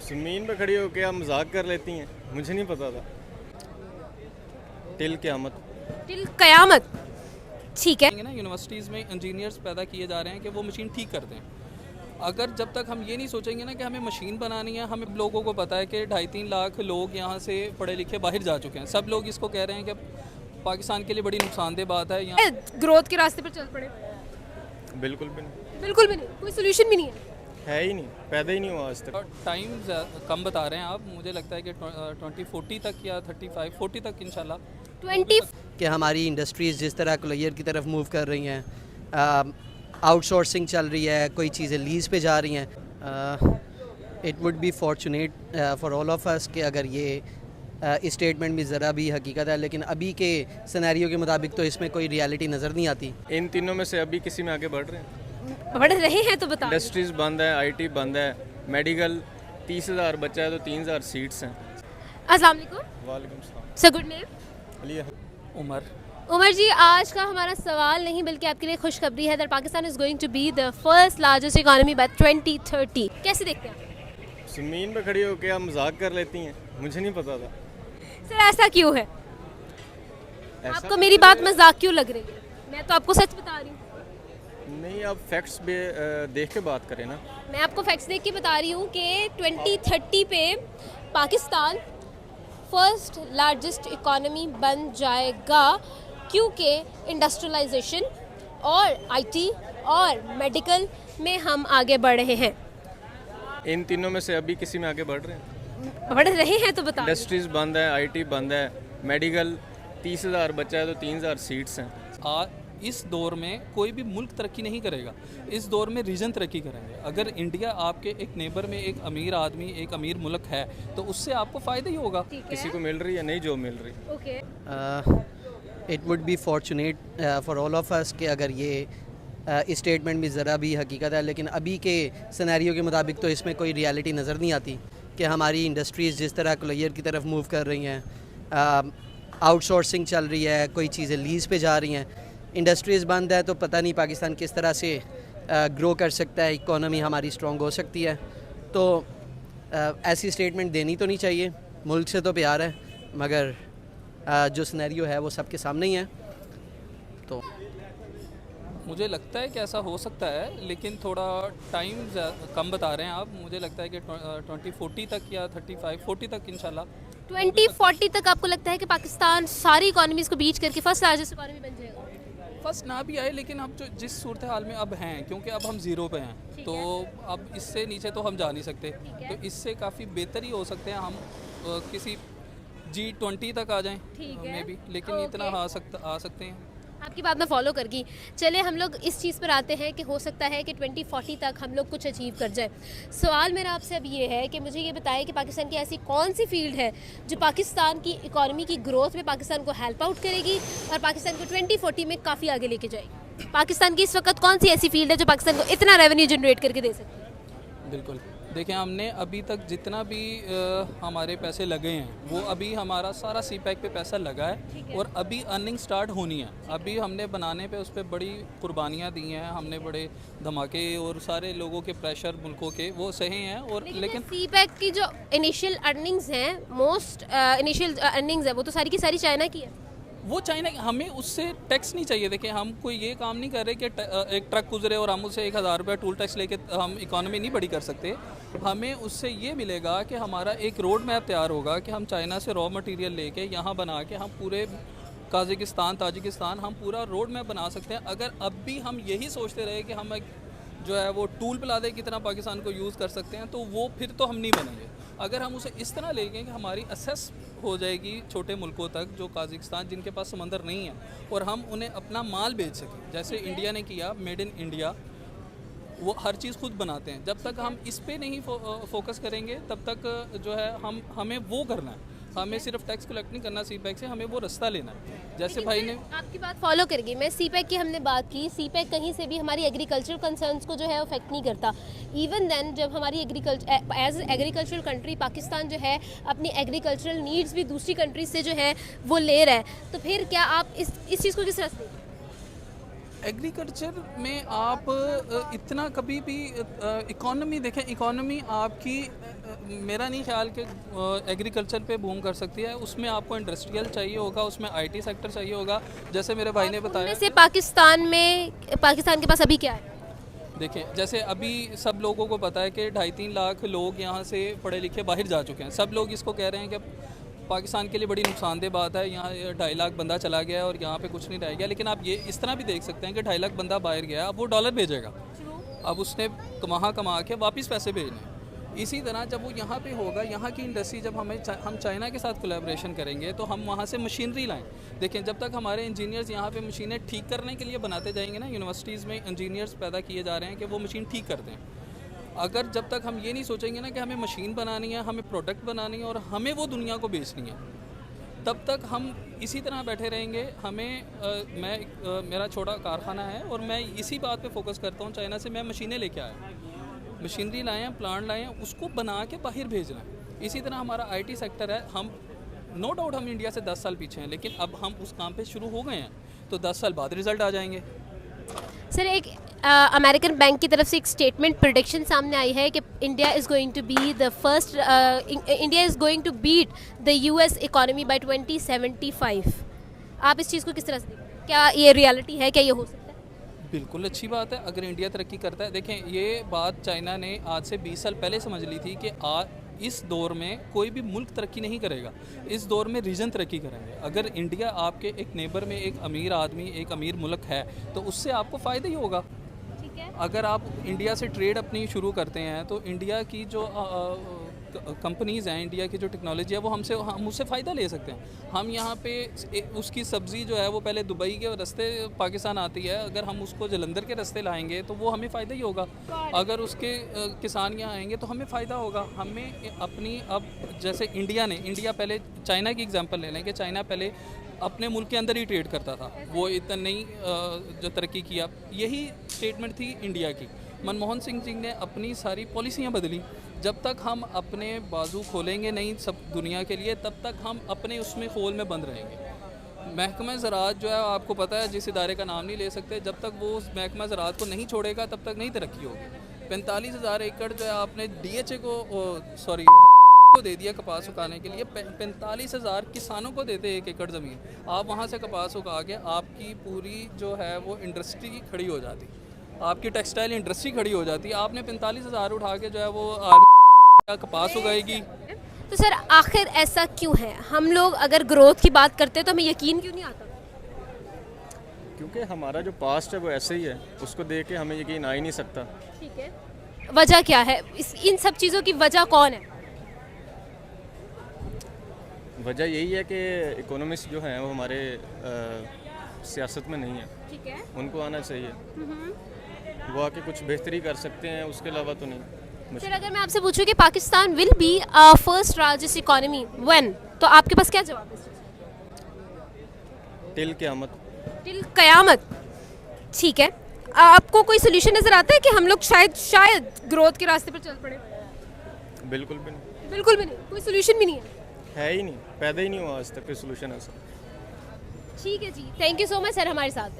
ज़मीन पे खड़ी होकर आप मजाक कर लेती हैं, मुझे नहीं पता था। टिल क़यामत। टिल कयामत, ठीक है। ना यूनिवर्सिटीज़ में इंजीनियर्स पैदा किए जा रहे हैं कि वो मशीन ठीक कर दें। अगर जब तक हम ये नहीं सोचेंगे ना कि हमें मशीन बनानी है, हमें लोगों को पता है कि 2.5-3 लाख लोग यहाँ से पढ़े लिखे बाहर जा चुके हैं। सब लोग इसको कह रहे हैं कि पाकिस्तान के लिए बड़ी नुकसानदेह बात है यहाँ। ग्रोथ के रास्ते पर चल पड़े। बिल्कुल भी नहीं, बिल्कुल भी नहीं, कोई सोल्यूशन भी नहीं है। ही नहीं, पैदा ही नहीं हुआ आज तक। टाइम कम बता रहे हैं आप, मुझे लगता है कि 2040 तक या 35-40 तक इंशाल्लाह 20 कि हमारी इंडस्ट्रीज़ जिस तरह क्लोयर की तरफ मूव कर रही हैं, आउटसोर्सिंग चल रही है, कोई चीज़ें लीज़ पे जा रही हैं। It would be fortunate for all of us कि अगर ये स्टेटमेंट भी ज़रा भी हकीकत है, लेकिन अभी के सिनेरियो के मुताबिक तो इसमें कोई रियलिटी नज़र नहीं आती। इन तीनों में से अभी किसी में आगे बढ़ रहे हैं? बढ़ रहे हैं तो बताओ। इंडस्ट्रीज़ बंद है, IT बंद है, मेडिकल 30,000 बच्चा है तो 3,000 सीट्स हैं। अस्सलाम वालेकुम। वालेकुम सलाम। So good name. Ali Umar. Umar ji, आज का हमारा सवाल नहीं बल्कि आपके लिए खुशखबरी है that Pakistan is going to be the first largest economy by 2030। कैसे देखते हैं? ज़मीन पे खड़ी होकर आप मजाक कर लेती हैं, मुझे नहीं पता था। सर ऐसा क्यों है? ऐसा आपको मेरी बात मजाक क्यों लग रही है? मैं तो आपको सच बता रही हूँ। नहीं, आप फैक्ट्स देख के बात करें ना। मैं आपको फैक्ट्स देख के बता रही हूँ कि 2030 पे पाकिस्तान फर्स्ट लार्जेस्ट इकोनॉमी बन जाएगा, क्योंकि इंडस्ट्रियलाइजेशन और IT और मेडिकल में हम आगे बढ़ रहे हैं। इन तीनों में से अभी किसी में आगे बढ़ रहे हैं? बढ़ रहे हैं तो बताओ। इंडस्ट्रीज़ बंद है, IT बंद है, मेडिकल 30,000 बच्चा है तो 3,000 सीट्स हैं। इस दौर में कोई भी मुल्क तरक्की नहीं करेगा, इस दौर में रीजन तरक्की करेंगे। अगर इंडिया आपके एक नेबर में एक अमीर आदमी, एक अमीर मुल्क है, तो उससे आपको फ़ायदा ही होगा। किसी को मिल रही है, नहीं जो मिल रही। Okay. It would be fortunate for all of us कि अगर ये स्टेटमेंट भी ज़रा भी हकीकत है, लेकिन अभी के सिनेरियो के मुताबिक तो इसमें कोई रियलिटी नज़र नहीं आती कि हमारी इंडस्ट्रीज़ जिस तरह क्लोयर की तरफ मूव कर रही हैं, आउटसोर्सिंग चल रही है, कोई चीज़ें लीज़ पे जा रही हैं, इंडस्ट्रीज़ बंद है, तो पता नहीं पाकिस्तान किस तरह से ग्रो कर सकता है, इकोनॉमी हमारी स्ट्रॉन्ग हो सकती है। तो ऐसी स्टेटमेंट देनी तो नहीं चाहिए, मुल्क से तो प्यार है, मगर जो सिनेरियो है वो सबके सामने ही है। तो मुझे लगता है कि ऐसा हो सकता है, लेकिन थोड़ा टाइम कम बता रहे हैं आप, मुझे लगता है कि 2040 तक या 35-40 तक इंशाल्लाह 2040 तक आपको लगता है कि पाकिस्तान सारी इकोनॉमीज को बीच करके फर्स्ट लार्जेस्ट इकोनॉमी बन जाएगा? फर्स्ट ना भी आए, लेकिन अब जो जिस सूरत हाल में अब हैं, क्योंकि अब हम ज़ीरो पे हैं, तो अब इससे नीचे तो हम जा नहीं सकते, तो इससे काफ़ी बेहतर ही हो सकते हैं हम किसी G20 तक आ जाएं मे बी, लेकिन इतना आ सकते हैं। आपकी बात मैं फॉलो कर गई। चले हम लोग इस चीज़ पर आते हैं कि हो सकता है कि 2040 तक हम लोग कुछ अचीव कर जाए। सवाल मेरा आपसे अब ये है कि मुझे ये बताएं कि पाकिस्तान की ऐसी कौन सी फील्ड है जो पाकिस्तान की इकॉनमी की ग्रोथ में पाकिस्तान को हेल्प आउट करेगी और पाकिस्तान को 2040 में काफ़ी आगे लेके जाएगी? पाकिस्तान की इस वक्त कौन सी ऐसी फील्ड है जो पाकिस्तान को इतना रेवेन्यू जनरेट करके दे सकती है? बिल्कुल, देखिए हमने अभी तक जितना भी हमारे पैसे लगे हैं, वो अभी हमारा सारा CPEC पे पैसा लगा है और अभी अर्निंग स्टार्ट होनी है। अभी हमने बनाने पे उस पर बड़ी कुर्बानियाँ दी हैं, हमने बड़े धमाके और सारे लोगों के प्रेशर मुल्कों के वो सही हैं, और लेकिन CPEC की जो इनिशियल अर्निंग्स हैं, मोस्ट इनिशियल अर्निंग्स है, वो तो सारी की सारी चाइना की है। वो चाइना, हमें उससे टैक्स नहीं चाहिए। देखिए हम कोई ये काम नहीं कर रहे कि एक ट्रक गुजरे और हम उससे 1,000 रुपये टूल टैक्स लेके हम इकॉनमी नहीं बड़ी कर सकते। हमें उससे ये मिलेगा कि हमारा एक रोड मैप तैयार होगा कि हम चाइना से रॉ मटेरियल लेके यहाँ बना के हम पूरे कजाकिस्तान, ताजिकिस्तान, हम पूरा रोड मैप बना सकते हैं। अगर अब भी हम यही सोचते रहे कि हम एक जो है वो टूल प्लाजा की तरह पाकिस्तान को यूज़ कर सकते हैं, तो वो फिर तो हम नहीं बनेंगे। अगर हम उसे इस तरह लेंगे कि हमारी असेस हो जाएगी छोटे मुल्कों तक, जो कजाकिस्तान जिनके पास समंदर नहीं है, और हम उन्हें अपना माल बेच सकें, जैसे इंडिया ने किया, मेड इन इंडिया, वो हर चीज़ खुद बनाते हैं। जब तक हम इस पे नहीं फोकस करेंगे, तब तक जो है हमें वो करना है, हमें सिर्फ टैक्स कलेक्ट नहीं करना CPEC से, हमें वो रास्ता लेना है। जैसे भाई ने आपकी बात फॉलो करेगी, मैं CPEC की हमने बात की, CPEC कहीं से भी हमारी एग्रीकल्चरल कंसर्न्स को जो है अफेक्ट नहीं करता। इवन देन जब हमारी एज एग्रीकल्चरल कंट्री पाकिस्तान जो है अपनी एग्रीकल्चरल नीड्स भी दूसरी कंट्रीज से जो है वो ले रहा है, तो फिर क्या आप इस चीज़ को किस तरह से? एग्रीकल्चर में आप इतना कभी भी इकोनॉमी देखें, इकोनॉमी आपकी मेरा नहीं ख्याल कि एग्रीकल्चर पे बूम कर सकती है। उसमें आपको इंडस्ट्रियल चाहिए होगा, उसमें आईटी सेक्टर चाहिए होगा, जैसे मेरे भाई ने बताया। से पाकिस्तान के पास अभी क्या है? देखिए, जैसे अभी सब लोगों को पता है कि 2.5-3 लाख लोग यहाँ से पढ़े लिखे बाहर जा चुके हैं। सब लोग इसको कह रहे हैं कि पाकिस्तान के लिए बड़ी नुकसानदेह बात है, यहाँ 2.5 लाख बंदा चला गया और यहाँ पे कुछ नहीं रह गया। लेकिन आप ये इस तरह भी देख सकते हैं कि 2.5 लाख बंदा बाहर गया, अब वो डॉलर भेजेगा, अब उसने कमा के वापस पैसे भेजने। इसी तरह जब वो यहाँ पे होगा, यहाँ की इंडस्ट्री जब हम चाइना के साथ कोलैबोरेशन करेंगे तो हम वहाँ से मशीनरी लाएं। देखें, जब तक हमारे इंजीनियर्स यहाँ पे मशीनें ठीक करने के लिए बनाते जाएंगे ना, यूनिवर्सिटीज़ में इंजीनियर्स पैदा किए जा रहे हैं कि वो मशीन ठीक करते हैं। अगर जब तक हम ये नहीं सोचेंगे ना कि हमें मशीन बनानी है, हमें प्रोडक्ट बनानी है और हमें वो दुनिया को बेचनी है, तब तक हम इसी तरह बैठे रहेंगे। मेरा छोटा कारखाना है और मैं इसी बात पे फोकस करता हूँ। चाइना से मैं मशीनें लेके आया, मशीनरी लाए हैं, प्लांट लाए हैं, उसको बना के बाहर भेजना है। इसी तरह हमारा आईटी सेक्टर है। हम नो डाउट हम इंडिया से 10 साल पीछे हैं, लेकिन अब हम उस काम पे शुरू हो गए हैं, तो 10 साल बाद रिजल्ट आ जाएंगे। सर, एक अमेरिकन बैंक की तरफ से एक स्टेटमेंट प्रेडिक्शन सामने आई है कि India is going to beat the US economy by 2075। आप इस चीज़ को किस तरह से देखते हैं? क्या ये रियलिटी है? क्या ये हो सकता है? बिल्कुल अच्छी बात है अगर इंडिया तरक्की करता है। देखें, ये बात चाइना ने आज से 20 साल पहले समझ ली थी कि इस दौर में कोई भी मुल्क तरक्की नहीं करेगा, इस दौर में रीजन तरक्की करेंगे। अगर इंडिया आपके एक नेबर में एक अमीर आदमी, एक अमीर मुल्क है, तो उससे आपको फ़ायदा ही होगा। ठीक है। अगर आप इंडिया से ट्रेड अपनी शुरू करते हैं तो इंडिया की जो कंपनीज़ हैं, इंडिया की जो टेक्नोलॉजी है, वो हम उससे फ़ायदा ले सकते हैं। हम यहाँ पे उसकी सब्ज़ी जो है वो पहले दुबई के रास्ते पाकिस्तान आती है, अगर हम उसको जलंधर के रास्ते लाएंगे तो वो हमें फ़ायदा ही होगा। अगर उसके किसान यहाँ आएंगे तो हमें फ़ायदा होगा। हमें अपनी अब जैसे इंडिया पहले चाइना की एग्जांपल ले लें कि चाइना पहले अपने मुल्क के अंदर ही ट्रेड करता था, वो इतना नहीं जो तरक्की किया। यही स्टेटमेंट थी इंडिया की। मनमोहन सिंह जी ने अपनी सारी पॉलिसियाँ बदली। जब तक हम अपने बाजू खोलेंगे नहीं सब दुनिया के लिए, तब तक हम अपने उसमें खोल में बंद रहेंगे। महकमा ज़राअत जो है, आपको पता है, जिस इदारे का नाम नहीं ले सकते, जब तक वो उस महकमा ज़राअत को नहीं छोड़ेगा तब तक नहीं तरक्की होगी। 45,000 एकड़ जो है आपने DHA को दे दिया कपास उगाने के लिए। 45,000 किसानों को देते 1 एकड़ ज़मीन, आप वहाँ से कपास उगा के आपकी पूरी जो है वो इंडस्ट्री खड़ी हो जाती, आपकी टेक्सटाइल इंडस्ट्री खड़ी हो जाती है। आपने 45,000 उठा के जो है वो आर्मी कपास उगाएगी। तो सर, आखिर ऐसा क्यों है? हम लोग अगर ग्रोथ की बात करते हैं तो हमें यकीन क्यों नहीं आता? क्योंकि हमारा जो पास्ट है वो ऐसे ही है, उसको देख के हमें यकीन आ ही नहीं सकता। ठीक है, वजह क्या है? इन सब चीज़ों की वजह कौन है? वजह यही है कि इकोनॉमिस्ट जो हैं वो हमारे सियासत में नहीं है। ठीक है, उनको आना चाहिए, वो आके कुछ बेहतरी कर सकते हैं, उसके अलावा तो नहीं। सर, अगर मैं आपसे पूछूं कि Pakistan will be first largest economy when, तो आपके पास क्या जवाब है? टिल क़यामत। टिल क़यामत। ठीक है, आपको कोई सोल्यूशन नज़र आता है कि हम लोग शायद ग्रोथ के रास्ते पर चल पड़े? बिल्कुल भी नहीं। बिल्कुल भी नहीं, कोई सोल्यूशन भी नहीं है ही नहीं, पैदा ही नहीं हुआ आज तक कोई सोल्यूशन ऐसा। ठीक है जी, thank you so much sir हमारे साथ।